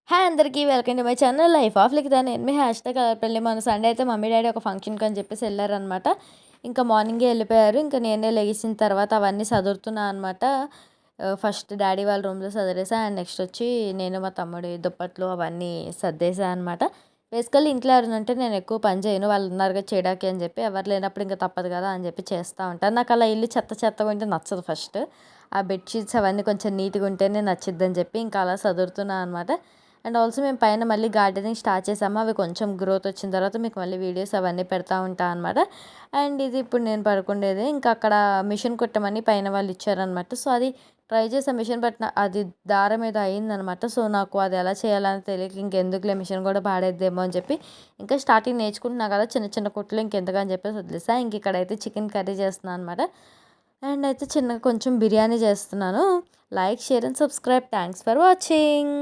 Hi అందరికీ welcome to my channel life of Likhita. నేను మీ హ్యాష్‌ట్యాగ్ అలర్పల్లి. మన సండే అయితే మమ్మీ డాడీ ఒక ఫంక్షన్కి అని చెప్పేసి వెళ్ళారనమాట. ఇంకా మార్నింగే వెళ్ళిపోయారు. ఇంకా నేనే లెగిసిన తర్వాత అవన్నీ సదురుతున్నా అనమాట. ఫస్ట్ డాడీ వాళ్ళ రూమ్లో సదిరేసా. అండ్ నెక్స్ట్ వచ్చి నేను మా తమ్ముడి దుప్పట్లు అవన్నీ సర్దేసా అనమాట. బేసికల్లీ ఇంట్లో ఎవరైనా నేను ఎక్కువ పని చేయను, వాళ్ళు ఉన్నారుగా చేయడానికి అని చెప్పి. ఎవరు లేనప్పుడు ఇంకా తప్పదు కదా అని చెప్పి చేస్తూ ఉంటాను. నాకు అలా ఇల్లు చెత్త చెత్తగా ఉంటే నచ్చదు. ఫస్ట్ ఆ బెడ్షీట్స్ అవన్నీ కొంచెం నీట్గా ఉంటేనే నచ్చిద్దని చెప్పి ఇంకా అలా సదురుతున్నా అనమాట. అండ్ ఆల్సో మేము పైన మళ్ళీ గార్డెనింగ్ స్టార్ట్ చేసాము. అవి కొంచెం గ్రోత్ వచ్చిన తర్వాత మీకు మళ్ళీ వీడియోస్ అవన్నీ పెడతా ఉంటాను అనమాట. అండ్ ఇది ఇప్పుడు నేను పడుకుండేది. ఇంకా అక్కడ మిషన్ కుట్టమని పైన వాళ్ళు ఇచ్చారనమాట. సో అది ట్రై చేసా, మిషన్ పట్టిన అది దారం ఏదో అయిందనమాట. సో నాకు అది ఎలా చేయాలని తెలియక ఇంకెందుకులే మిషన్ కూడా పాడేద్దేమో అని చెప్పి ఇంకా స్టార్టింగ్ నేర్చుకుంటున్నా కదా, చిన్న చిన్న కుట్లు ఇంకెందుకని చెప్పేసి వదిలేసా. ఇంక ఇక్కడైతే చికెన్ కర్రీ చేస్తున్నాను అనమాట. అండ్ అయితే చిన్నగా కొంచెం బిర్యానీ చేస్తున్నాను. Like, share and subscribe. Thanks for watching.